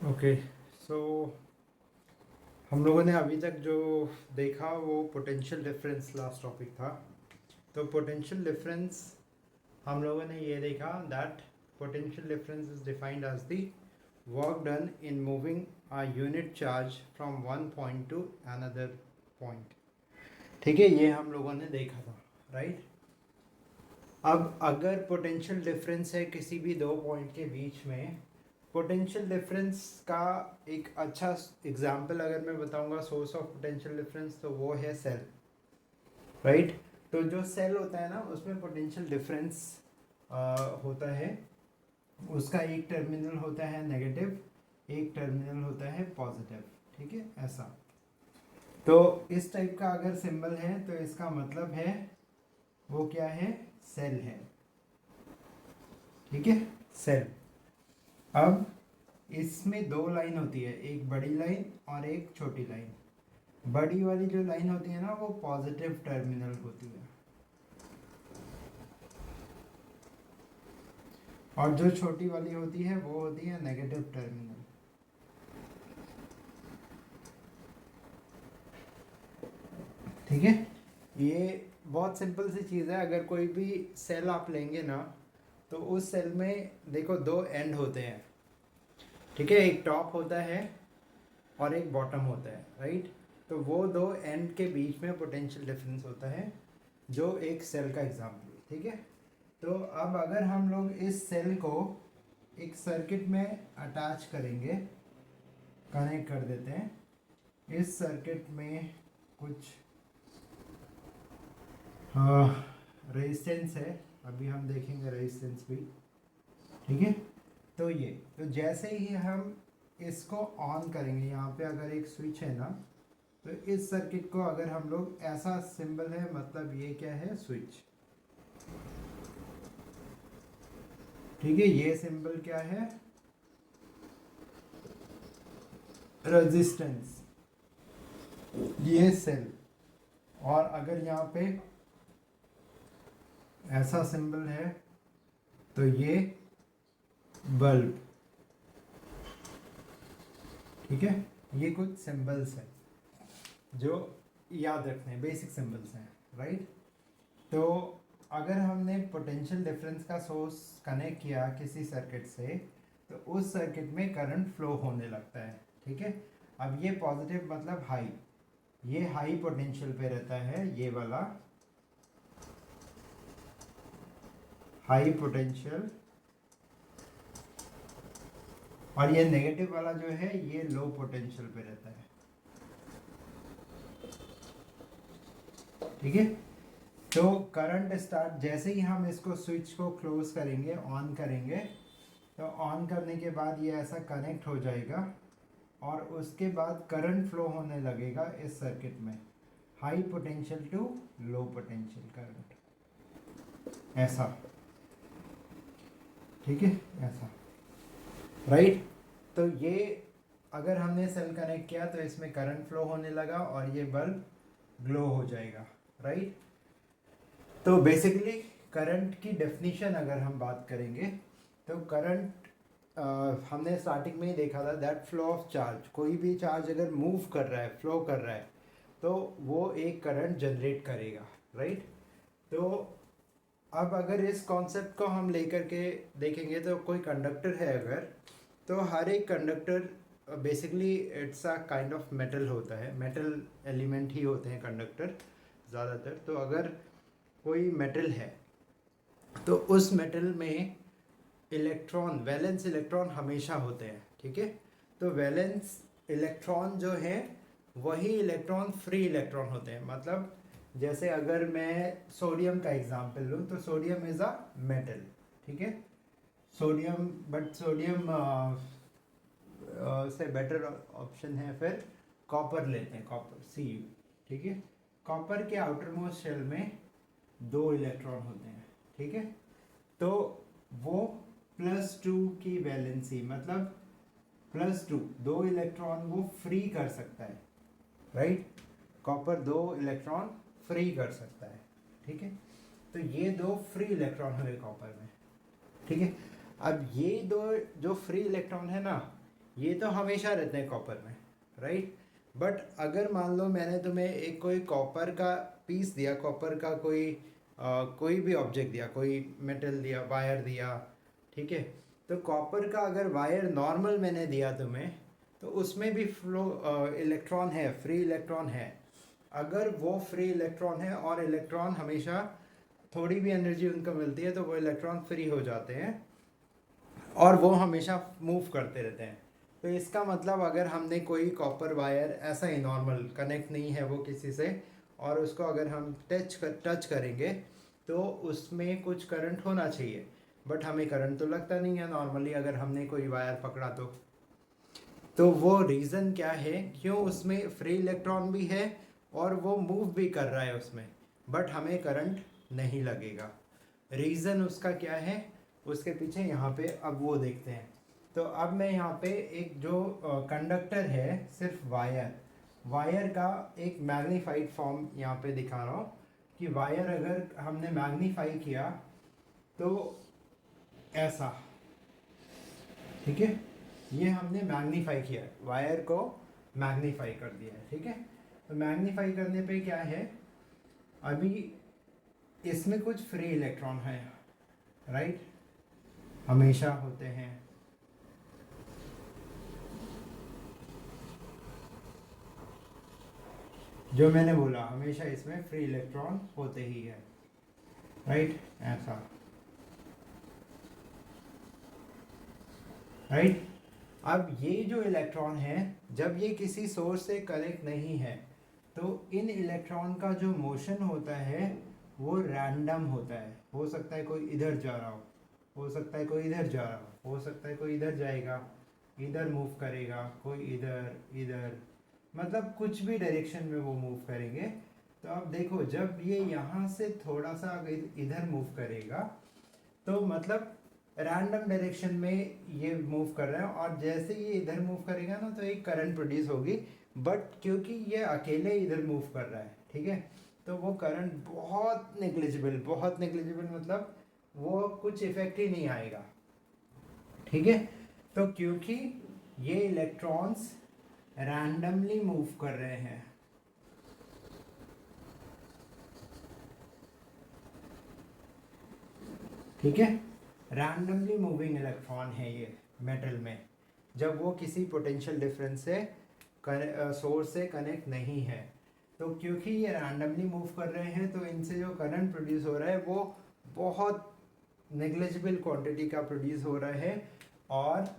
Okay so हम लोगों ने अभी तक जो देखा वो पोटेंशियल डिफरेंस लास्ट टॉपिक था। तो पोटेंशियल डिफरेंस हम लोगों ने ये देखा that potential difference is defined as the work done in moving a unit charge from one point to another point. ठीक है, ये हम लोगों ने देखा था, राइट। अब अगर पोटेंशियल डिफरेंस है किसी भी दो पॉइंट के बीच में, पोटेंशियल डिफरेंस का एक अच्छा एग्जांपल अगर मैं बताऊंगा सोर्स ऑफ पोटेंशियल डिफरेंस, तो वो है सेल, राइट। तो जो सेल होता है ना, उसमें पोटेंशियल डिफरेंस होता है। उसका एक टर्मिनल होता है नेगेटिव, एक टर्मिनल होता है पॉजिटिव। ठीक है, ऐसा। तो इस टाइप का अगर सिंबल है तो इसका मतलब है वो क्या है, सेल है। ठीक है, सेल। अब इसमें दो लाइन होती है, एक बड़ी लाइन और एक छोटी लाइन। बड़ी वाली जो लाइन होती है ना, वो पॉजिटिव टर्मिनल होती है, और जो छोटी वाली होती है वो होती है नेगेटिव टर्मिनल। ठीक है, ये बहुत सिंपल सी चीज़ है। अगर कोई भी सेल आप लेंगे ना, तो उस सेल में देखो दो एंड होते हैं। ठीक है, एक टॉप होता है और एक बॉटम होता है, राइट। तो वो दो एंड के बीच में पोटेंशियल डिफरेंस होता है, जो एक सेल का एग्जाम्पल है। ठीक है, तो अब अगर हम लोग इस सेल को एक सर्किट में अटैच करेंगे, कनेक्ट कर देते हैं, इस सर्किट में कुछ रेजिस्टेंस है, अभी हम देखेंगे रेजिस्टेंस भी। ठीक है, तो ये तो जैसे ही हम इसको ऑन करेंगे, यहाँ पे अगर एक स्विच है ना, तो इस सर्किट को अगर हम लोग ऐसा सिंबल है, मतलब ये क्या है, स्विच। ठीक है, ये सिंबल क्या है, रेजिस्टेंस, ये सेल। और अगर यहाँ पे ऐसा सिंबल है तो ये बल्ब। ठीक है, ये कुछ सिंबल्स हैं जो याद रखने हैं, बेसिक सिंबल्स हैं, राइट। तो अगर हमने पोटेंशियल डिफरेंस का सोर्स कनेक्ट किया किसी सर्किट से, तो उस सर्किट में करंट फ्लो होने लगता है। ठीक है, अब ये पॉजिटिव मतलब हाई, ये हाई पोटेंशियल पे रहता है, ये वाला हाई पोटेंशियल, और ये नेगेटिव वाला जो है ये लो पोटेंशियल पे रहता है। ठीक है, तो करंट स्टार्ट जैसे ही हम इसको स्विच को क्लोज करेंगे, ऑन करेंगे, तो ऑन करने के बाद ये ऐसा कनेक्ट हो जाएगा, और उसके बाद करंट फ्लो होने लगेगा इस सर्किट में, high potential to low potential current, ऐसा। ठीक है, ऐसा, राइट। तो ये अगर हमने सेल कनेक्ट किया तो इसमें करंट फ्लो होने लगा और ये बल्ब ग्लो हो जाएगा, राइट। तो बेसिकली करंट की डेफिनेशन अगर हम बात करेंगे, तो करंट हमने स्टार्टिंग में ही देखा था दैट फ्लो ऑफ चार्ज। कोई भी चार्ज अगर मूव कर रहा है, फ्लो कर रहा है, तो वो एक करंट जनरेट करेगा, राइट। तो अब अगर इस कॉन्सेप्ट को हम लेकर के देखेंगे, तो कोई कंडक्टर है अगर, तो हर एक conductor basically it's a kind of metal होता है, मेटल एलिमेंट ही होते हैं कंडक्टर ज़्यादातर। तो अगर कोई मेटल है तो उस मेटल में इलेक्ट्रॉन, वैलेंस इलेक्ट्रॉन हमेशा होते हैं। ठीक है, तो वैलेंस इलेक्ट्रॉन जो है वही इलेक्ट्रॉन फ्री इलेक्ट्रॉन होते हैं। मतलब जैसे अगर मैं सोडियम का एग्जांपल लूँ, तो सोडियम इज़ अ मेटल। ठीक है, सोडियम, बट सोडियम से बेटर ऑप्शन है फिर कॉपर लेते हैं, कॉपर Cu। ठीक है, कॉपर के आउटर मोस्ट शेल में दो इलेक्ट्रॉन होते हैं। ठीक है, तो वो +2 की वैलेंसी, मतलब +2, दो इलेक्ट्रॉन वो फ्री कर सकता है, राइट। कॉपर दो इलेक्ट्रॉन फ्री कर सकता है। ठीक है, तो ये दो फ्री इलेक्ट्रॉन हुए कॉपर में। ठीक है, अब ये दो जो फ्री इलेक्ट्रॉन है ना, ये तो हमेशा रहते हैं कॉपर में, राइट। बट अगर मान लो मैंने तुम्हें एक कोई कॉपर का पीस दिया, कॉपर का कोई भी ऑब्जेक्ट दिया, कोई मेटल दिया, वायर दिया, ठीक है। तो कॉपर का अगर वायर नॉर्मल मैंने दिया तुम्हें, तो उसमें भी फ्लो इलेक्ट्रॉन है, फ्री इलेक्ट्रॉन है। अगर वो फ्री इलेक्ट्रॉन है और इलेक्ट्रॉन हमेशा थोड़ी भी एनर्जी उनको मिलती है तो वो इलेक्ट्रॉन फ्री हो जाते हैं और वो हमेशा मूव करते रहते हैं। तो इसका मतलब अगर हमने कोई कॉपर वायर ऐसा ही नॉर्मल कनेक्ट नहीं है वो किसी से, और उसको अगर हम टच करेंगे तो उसमें कुछ करंट होना चाहिए, बट हमें करंट तो लगता नहीं है नॉर्मली अगर हमने कोई वायर पकड़ा तो वो रीज़न क्या है, क्यों उसमें फ्री इलेक्ट्रॉन भी है और वो मूव भी कर रहा है उसमें, बट हमें करंट नहीं लगेगा। रीज़न उसका क्या है, उसके पीछे यहाँ पे अब वो देखते हैं। तो अब मैं यहाँ पे एक जो कंडक्टर है, सिर्फ वायर का एक मैग्नीफाइड फॉर्म यहाँ पे दिखा रहा हूँ कि वायर अगर हमने मैग्नीफाई किया तो ऐसा, ठीक है। ये हमने मैग्नीफाई किया है, वायर को मैग्नीफाई कर दिया है, ठीक है। तो मैग्नीफाई करने पे क्या है, अभी इसमें कुछ फ्री इलेक्ट्रॉन है, राइट, हमेशा होते हैं। जो मैंने बोला हमेशा इसमें फ्री इलेक्ट्रॉन होते ही है, राइट, ऐसा, राइट। अब ये जो इलेक्ट्रॉन है, जब ये किसी सोर्स से कनेक्ट नहीं है तो इन इलेक्ट्रॉन का जो मोशन होता है वो रैंडम होता है। हो सकता है कोई इधर जा रहा हो सकता है कोई इधर जा रहा हो सकता है कोई इधर जाएगा, इधर मूव करेगा, कोई इधर इधर, मतलब कुछ भी डायरेक्शन में वो मूव करेंगे। तो अब देखो जब ये यहाँ से थोड़ा सा इधर मूव करेगा तो मतलब रैंडम डायरेक्शन में ये मूव कर रहा है, और जैसे ये इधर मूव करेगा ना तो एक करंट प्रोड्यूस होगी, बट क्योंकि ये अकेले इधर मूव कर रहा है, ठीक है, तो वो करंट बहुत नेग्लिजिबल मतलब वो कुछ इफेक्ट ही नहीं आएगा, ठीक है। तो क्योंकि ये इलेक्ट्रॉन्स रैंडमली मूव कर रहे हैं, ठीक है, रैंडमली मूविंग इलेक्ट्रॉन है ये मेटल में, जब वो किसी पोटेंशियल डिफरेंस से सोर्स से कनेक्ट नहीं है। तो क्योंकि ये रैंडमली मूव कर रहे हैं तो इनसे जो करंट प्रोड्यूस हो रहा है वो बहुत नेग्लिजिबल क्वांटिटी का प्रोड्यूस हो रहा है। और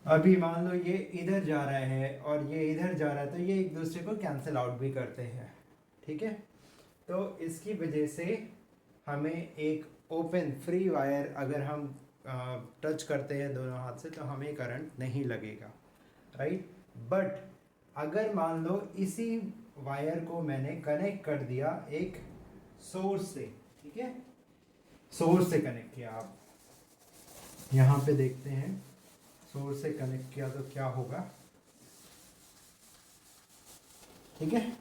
अभी मान लो ये इधर जा रहा है और ये इधर जा रहा है तो ये एक दूसरे को कैंसिल आउट भी करते हैं, ठीक है। तो इसकी वजह से हमें एक ओपन फ्री वायर अगर हम टच करते हैं दोनों हाथ से तो हमें करंट नहीं लगेगा, राइट। बट अगर मान लो इसी वायर को मैंने कनेक्ट कर दिया एक सोर्स से, ठीक है, सोर्स से कनेक्ट किया, आप यहाँ पे देखते हैं सोर्स से कनेक्ट किया तो क्या होगा, ठीक है।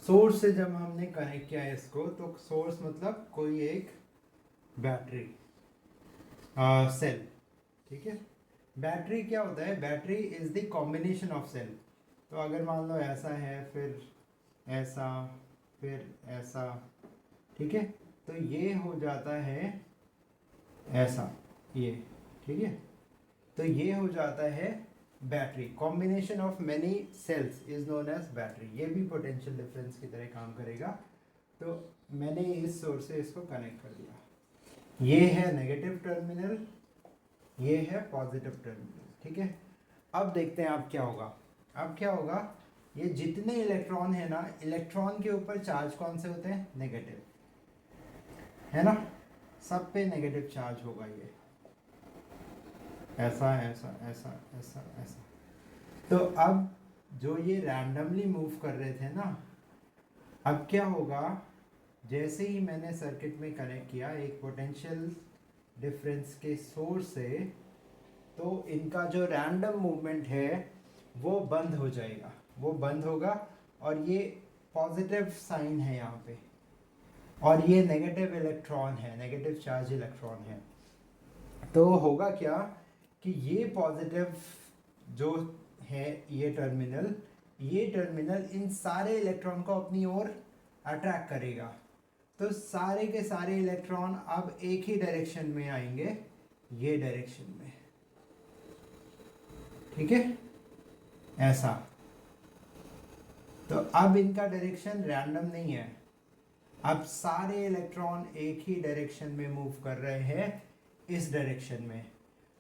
सोर्स से जब हमने कनेक्ट किया है इसको तो सोर्स मतलब कोई एक बैटरी सेल, ठीक है। बैटरी क्या होता है, battery is the combination of cell. तो अगर मान लो ऐसा है, फिर ऐसा, फिर ऐसा, ठीक है, तो ये हो जाता है ऐसा, ये, ठीक है, तो ये हो जाता है battery. Combination of many cells is known as battery. ये भी पोटेंशियल डिफरेंस की तरह काम करेगा। तो मैंने इस सोर्स से इसको कनेक्ट कर दिया, ये है नेगेटिव टर्मिनल, ये है पॉजिटिव टर्मिनल, ठीक है। अब देखते हैं अब क्या होगा। अब क्या होगा, ये जितने इलेक्ट्रॉन है ना, इलेक्ट्रॉन के ऊपर चार्ज कौन से होते हैं, नेगेटिव, है ना, सब पे नेगेटिव चार्ज होगा। ये ऐसा ऐसा ऐसा ऐसा ऐसा। तो अब जो ये रैंडमली मूव कर रहे थे ना, अब क्या होगा, जैसे ही मैंने सर्किट में कनेक्ट किया एक पोटेंशियल डिफरेंस के सोर्स से, तो इनका जो रैंडम मूवमेंट है वो बंद हो जाएगा, वो बंद होगा। और ये पॉजिटिव साइन है यहाँ पे, और ये नेगेटिव इलेक्ट्रॉन है, नेगेटिव चार्ज इलेक्ट्रॉन है। तो होगा क्या कि ये पॉजिटिव जो है ये टर्मिनल इन सारे इलेक्ट्रॉन को अपनी ओर अट्रैक्ट करेगा। तो सारे के सारे इलेक्ट्रॉन अब एक ही डायरेक्शन में आएंगे, ये डायरेक्शन में, ठीक है, ऐसा। तो अब इनका डायरेक्शन रैंडम नहीं है, अब सारे इलेक्ट्रॉन एक ही डायरेक्शन में मूव कर रहे हैं, इस डायरेक्शन में।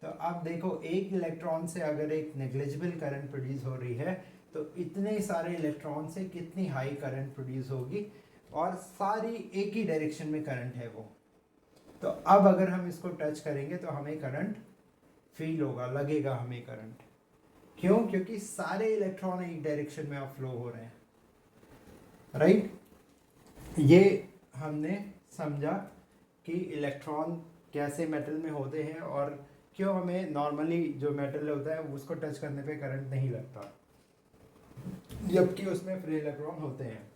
तो अब देखो एक इलेक्ट्रॉन से अगर एक नेग्लिजिबल करंट प्रोड्यूस हो रही है तो इतने सारे इलेक्ट्रॉन से कितनी हाई करंट प्रोड्यूस होगी, और सारी एक ही डायरेक्शन में करंट है वो। तो अब अगर हम इसको टच करेंगे तो हमें करंट फील होगा, लगेगा हमें करंट। क्यों? क्योंकि सारे इलेक्ट्रॉन एक डायरेक्शन में अब फ्लो हो रहे हैं, राइट। ये हमने समझा कि इलेक्ट्रॉन कैसे मेटल में होते हैं और क्यों हमें नॉर्मली जो मेटल होता है उसको टच करने पे करंट नहीं लगता, जबकि उसमें फ्री इलेक्ट्रॉन होते हैं।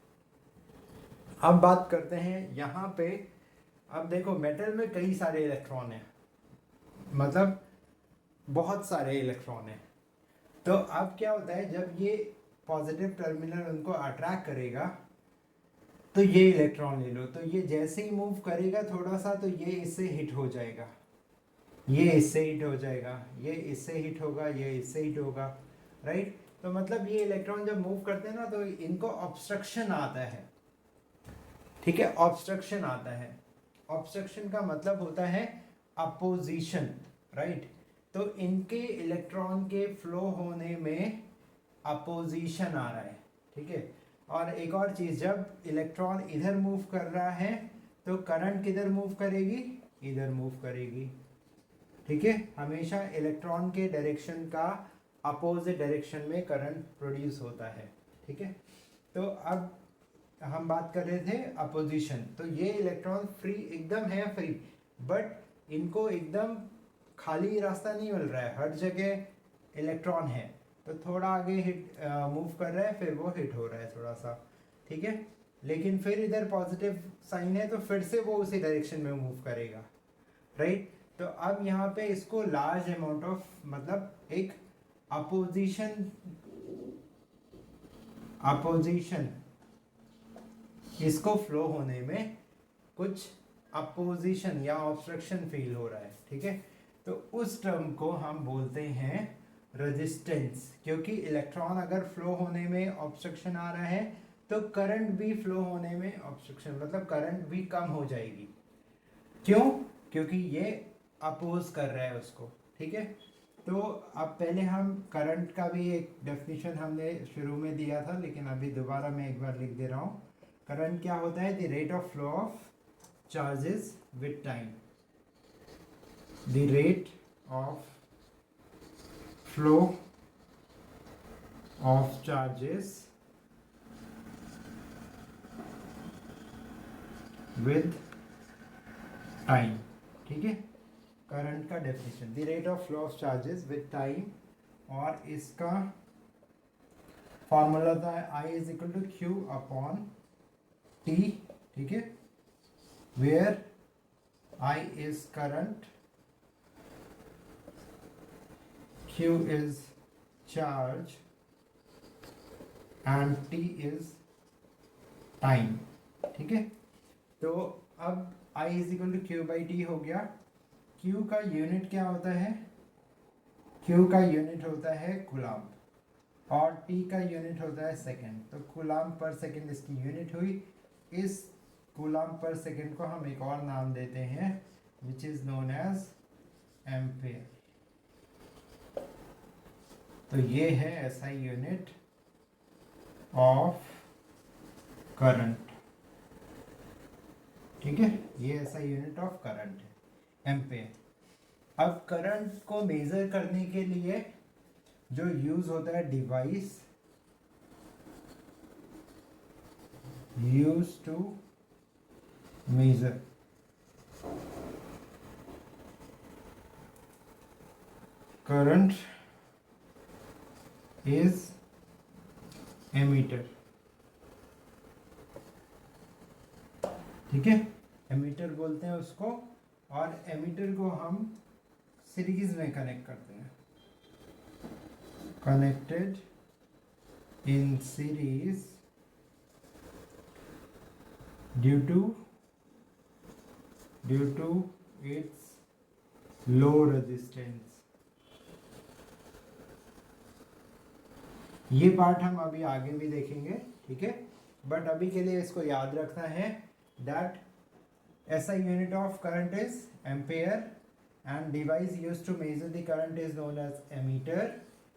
अब बात करते हैं यहाँ पे, अब देखो मेटल में कई सारे इलेक्ट्रॉन हैं, मतलब बहुत सारे इलेक्ट्रॉन हैं। तो अब क्या होता है, जब ये पॉजिटिव टर्मिनल उनको अट्रैक्ट करेगा तो ये इलेक्ट्रॉन ले लो, तो ये जैसे ही मूव करेगा थोड़ा सा तो ये इससे हिट हो जाएगा, ये इससे हिट हो जाएगा, ये इससे हिट होगा, ये इससे हिट होगा, राइट। तो मतलब ये इलेक्ट्रॉन जब मूव करते हैं ना तो इनको ऑब्स्ट्रक्शन आता है, ठीक है, ऑब्स्ट्रक्शन आता है। ऑब्स्ट्रक्शन का मतलब होता है अपोजिशन, राइट। तो इनके इलेक्ट्रॉन के फ्लो होने में अपोजिशन आ रहा है, ठीक है। और एक और चीज, जब इलेक्ट्रॉन इधर मूव कर रहा है तो करंट किधर मूव करेगी, इधर मूव करेगी, ठीक है। हमेशा इलेक्ट्रॉन के डायरेक्शन का अपोजिट डायरेक्शन में करंट प्रोड्यूस होता है, ठीक है। तो अब हम बात कर रहे थे अपोजिशन, तो ये इलेक्ट्रॉन फ्री एकदम है, फ्री, बट इनको एकदम खाली रास्ता नहीं मिल रहा है, हर जगह इलेक्ट्रॉन है। तो थोड़ा आगे हिट मूव कर रहा है, फिर वो हिट हो रहा है थोड़ा सा, ठीक है। लेकिन फिर इधर पॉजिटिव साइन है तो फिर से वो उसी डायरेक्शन में मूव करेगा, राइट। तो अब यहाँ पे इसको लार्ज अमाउंट ऑफ, मतलब एक अपोजिशन इसको फ्लो होने में कुछ अपोजिशन या ऑब्स्ट्रक्शन फील हो रहा है, ठीक है। तो उस टर्म को हम बोलते हैं रेजिस्टेंस, क्योंकि इलेक्ट्रॉन अगर फ्लो होने में ऑब्स्ट्रक्शन आ रहा है तो करंट भी फ्लो होने में ऑब्स्ट्रक्शन, मतलब करंट भी कम हो जाएगी। क्यों? क्योंकि ये अपोज कर रहा है उसको, ठीक है। तो अब पहले हम करंट का भी एक डेफिनेशन हमने शुरू में दिया था, लेकिन अभी दोबारा मैं एक बार लिख दे रहा हूँ। करंट क्या होता है? The rate of flow of charges with time, the rate of flow of charges with time, ठीक है। करंट का definition, the rate of flow of charges with time, और इसका फॉर्मूला होता है I is equal to Q upon T, ठीक है, where I is current, Q is charge and T is time, ठीक है। तो अब I is equal to Q by T हो गया। Q का यूनिट क्या होता है? Q का यूनिट होता है कूलाम, और T का यूनिट होता है सेकेंड। तो कूलाम पर सेकेंड इसकी यूनिट हुई। इस कूलाम पर सेकेंड को हम एक और नाम देते हैं which is known as ampere. तो ये है ऐसा यूनिट ऑफ करंट, ठीक है, ये ऐसा यूनिट ऑफ करंट है, एम्पेयर। अब करंट को मेजर करने के लिए जो यूज होता है device use to measure current is ammeter, ठीक है, एमीटर बोलते हैं उसको। और एमीटर को हम सीरीज में कनेक्ट करते हैं, connected in series due to its low resistance. ये पार्ट हम अभी आगे भी देखेंगे, ठीक है, बट अभी के लिए इसको याद रखना है that SI unit of current is ampere and device used to measure the current is known as ammeter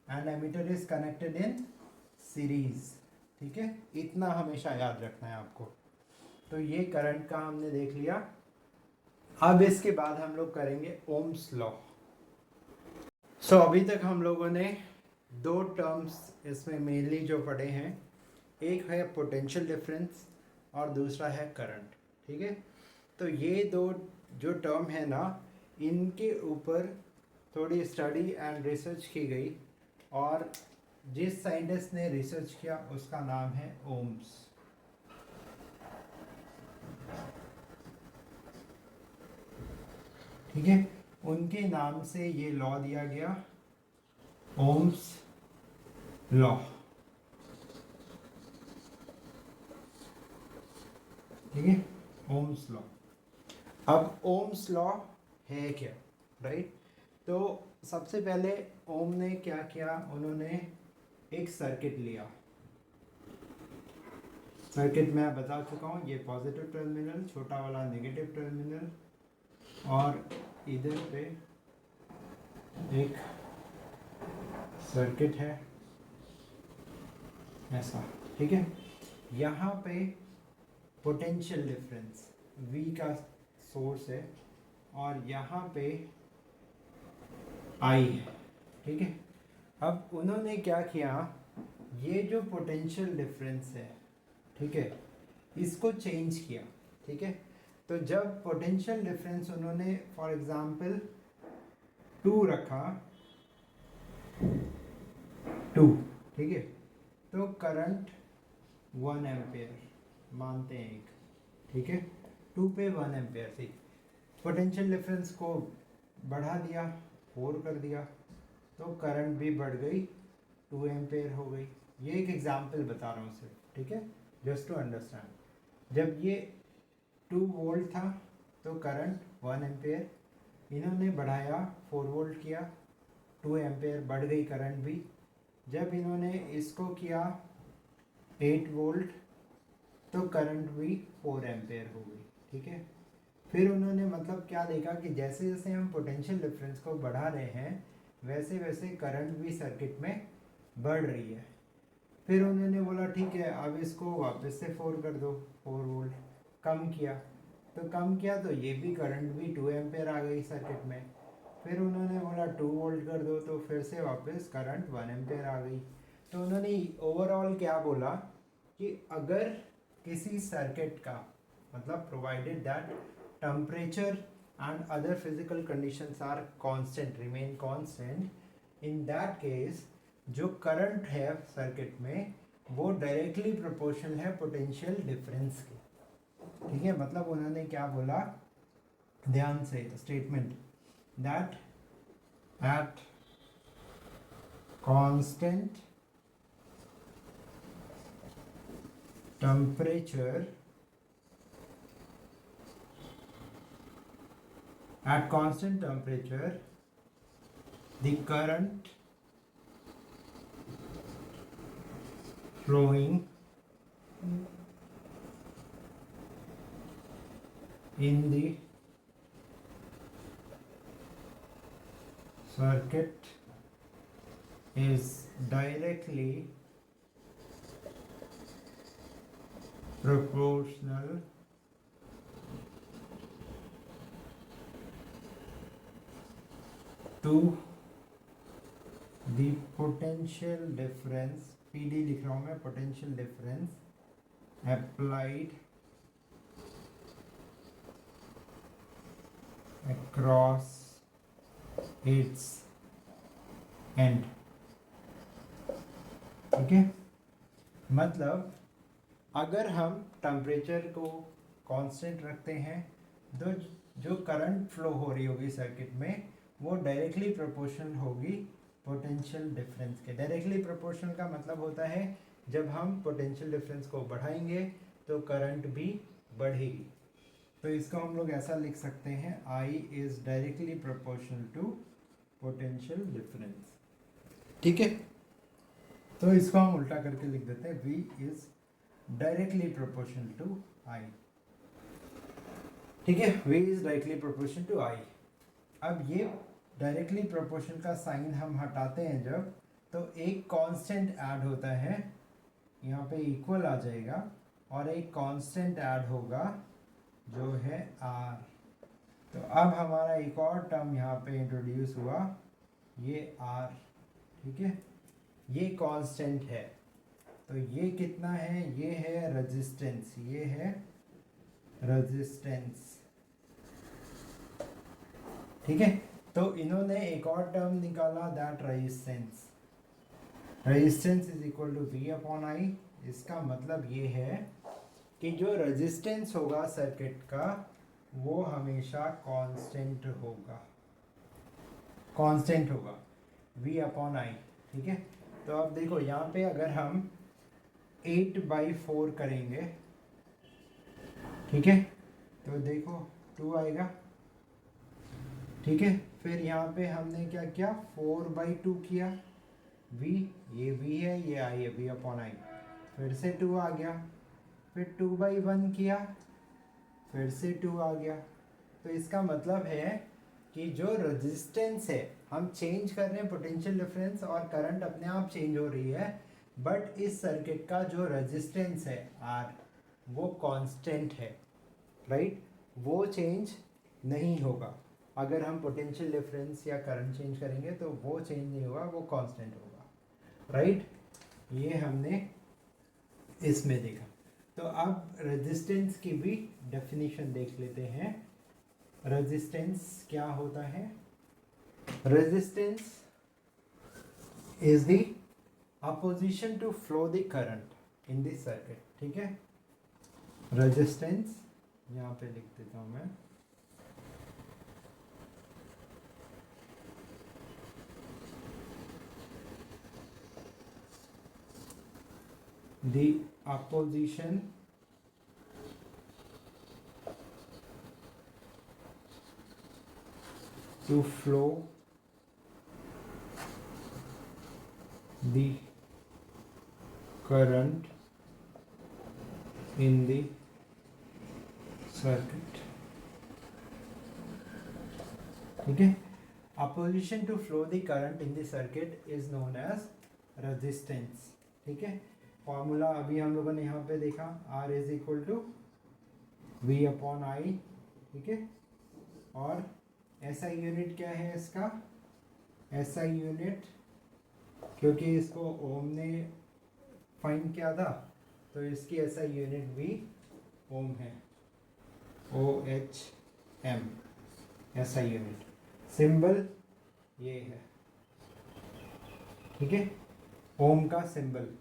and ammeter is connected in series, ठीक है, इतना हमेशा याद रखना है आपको। तो ये करंट का हमने देख लिया। अब इसके बाद हम लोग करेंगे ओम्स लॉ। सो अभी तक हम लोगों ने दो टर्म्स इसमें मेनली जो पढ़े हैं, एक है पोटेंशियल डिफरेंस और दूसरा है करंट, ठीक है। तो ये दो जो टर्म है ना, इनके ऊपर थोड़ी स्टडी एंड रिसर्च की गई और जिस साइंटिस्ट ने रिसर्च किया उसका नाम है ओम्स। ठीक है, उनके नाम से ये लॉ दिया गया, ओम्स लॉ। ठीक है, ओम्स लॉ। अब ओम्स लॉ है क्या, राइट? तो सबसे पहले ओम ने क्या किया, उन्होंने एक सर्किट लिया। सर्किट मैं बता चुका हूँ, ये पॉजिटिव टर्मिनल, छोटा वाला नेगेटिव टर्मिनल, और इधर पे एक सर्किट है ऐसा, ठीक है। यहाँ पे पोटेंशियल डिफरेंस V का सोर्स है और यहाँ पे I है, ठीक है। अब उन्होंने क्या किया, ये जो पोटेंशियल डिफरेंस है, ठीक है, इसको चेंज किया, ठीक है। तो जब पोटेंशियल डिफरेंस उन्होंने फॉर एग्जांपल 2 रखा, 2, ठीक है, तो करंट 1 एम्पेयर मानते हैं एक, ठीक है, 2 पे 1 एम्पेयर थी। पोटेंशियल डिफरेंस को बढ़ा दिया, 4 कर दिया, तो करंट भी बढ़ गई, 2 एम्पेयर हो गई। ये एक एग्जांपल बता रहा हूँ सिर्फ, ठीक है, जस्ट टू अंडरस्टैंड। जब ये 2 वोल्ट था तो करंट 1 एम्पेयर, इन्होंने बढ़ाया 4 वोल्ट किया, 2 एम्पेयर बढ़ गई करंट भी। जब इन्होंने इसको किया 8 वोल्ट तो करंट भी 4 एम्पेयर हो गई, ठीक है। फिर उन्होंने मतलब क्या देखा कि जैसे जैसे हम पोटेंशियल डिफरेंस को बढ़ा रहे हैं वैसे वैसे करंट भी सर्किट में बढ़ रही है। फिर उन्होंने बोला ठीक है, अब इसको वापस से 4 कर दो, 4 वोल्ट कम किया, तो कम किया तो ये भी करंट भी 2 एम्पेयर आ गई सर्किट में। फिर उन्होंने बोला 2 वोल्ट कर दो, तो फिर से वापस करंट 1 एम्पेयर आ गई। तो उन्होंने ओवरऑल क्या बोला कि अगर किसी सर्किट का मतलब provided that temperature and other physical conditions are constant, remain constant, in that case जो करंट है सर्किट में वो डायरेक्टली प्रोपोर्शनल है पोटेंशियल डिफरेंस के, ठीक है। मतलब उन्होंने क्या बोला, ध्यान से statement, that at constant temperature, at constant temperature the current flowing in the circuit is directly proportional to the potential difference, PD लिख रहा हूँ मैं, potential difference applied across its end, ठीक है। मतलब अगर हम टेम्परेचर को कांस्टेंट रखते हैं तो जो करंट फ्लो हो रही होगी सर्किट में वो डायरेक्टली प्रोपोर्शनल होगी पोटेंशियल डिफरेंस के। डायरेक्टली प्रोपोर्शनल का मतलब होता है जब हम पोटेंशियल डिफरेंस को बढ़ाएंगे तो करंट भी बढ़ेगी। तो इसको हम लोग ऐसा लिख सकते हैं, I is directly proportional to potential difference. ठीक है, तो इसको हम उल्टा करके लिख देते हैं, V is directly proportional to I। ठीक है, V is directly proportional to I। अब ये डायरेक्टली प्रोपोर्शनल का साइन हम हटाते हैं जब, तो एक कांस्टेंट ऐड होता है, यहाँ पे इक्वल आ जाएगा और एक कांस्टेंट ऐड होगा जो है R। तो अब हमारा एक और टर्म यहाँ पे इंट्रोड्यूस हुआ, ये R। ठीक है, ये कांस्टेंट है, तो ये कितना है, ये है रेजिस्टेंस, ये है रेजिस्टेंस। ठीक है, तो इन्होंने एक और टर्म निकाला, that resistance. Resistance is equal to V upon I। इसका मतलब ये है कि जो रेजिस्टेंस होगा सर्किट का वो हमेशा कांस्टेंट होगा, कांस्टेंट होगा V अपॉन I। ठीक है, तो अब देखो यहाँ पे अगर हम 8/4 करेंगे, ठीक है, तो देखो 2 आएगा। ठीक है, फिर यहाँ पे हमने क्या किया, 4/2 किया, V, ये V है, ये I है, V अपॉन I, फिर से 2 आ गया, फिर 2/1 किया, फिर से 2 आ गया। तो इसका मतलब है कि जो रेजिस्टेंस है, हम चेंज कर रहे हैं पोटेंशियल डिफरेंस और करंट अपने आप चेंज हो रही है, बट इस सर्किट का जो रेजिस्टेंस है R वो कांस्टेंट है, राइट, वो चेंज नहीं होगा। अगर हम पोटेंशियल डिफरेंस या करंट चेंज करेंगे तो वो चेंज नहीं होगा, वो कांस्टेंट होगा, राइट। ये हमने इसमें देखा। तो अब रेजिस्टेंस की भी डेफिनेशन देख लेते हैं। रेजिस्टेंस क्या होता है? Resistance is the opposition to flow the current in this circuit. ठीक है, रेजिस्टेंस यहाँ पे लिख देता हूँ मैं, the opposition to flow the current in the circuit। ठीक है, opposition to flow the current in the circuit is known as resistance। ठीक है, फॉर्मूला अभी हम लोगों ने यहाँ पे देखा, R is equal to V upon I। ठीक है, और SI यूनिट क्या है इसका? SI यूनिट, क्योंकि इसको ओम ने फाइंड किया था तो इसकी SI यूनिट भी ओम है, OHM SI यूनिट। सिंबल ये है, ठीक है, ओम का सिंबल।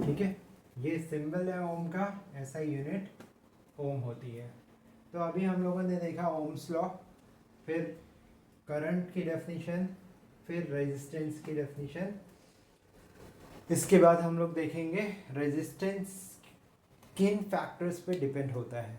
ठीक है, ये सिंबल है ओम का, SI यूनिट ओम होती है। तो अभी हम लोगों ने देखा ओम्स लॉ, फिर करंट की डेफिनेशन, फिर रेजिस्टेंस की डेफिनेशन। इसके बाद हम लोग देखेंगे रेजिस्टेंस किन फैक्टर्स पे डिपेंड होता है।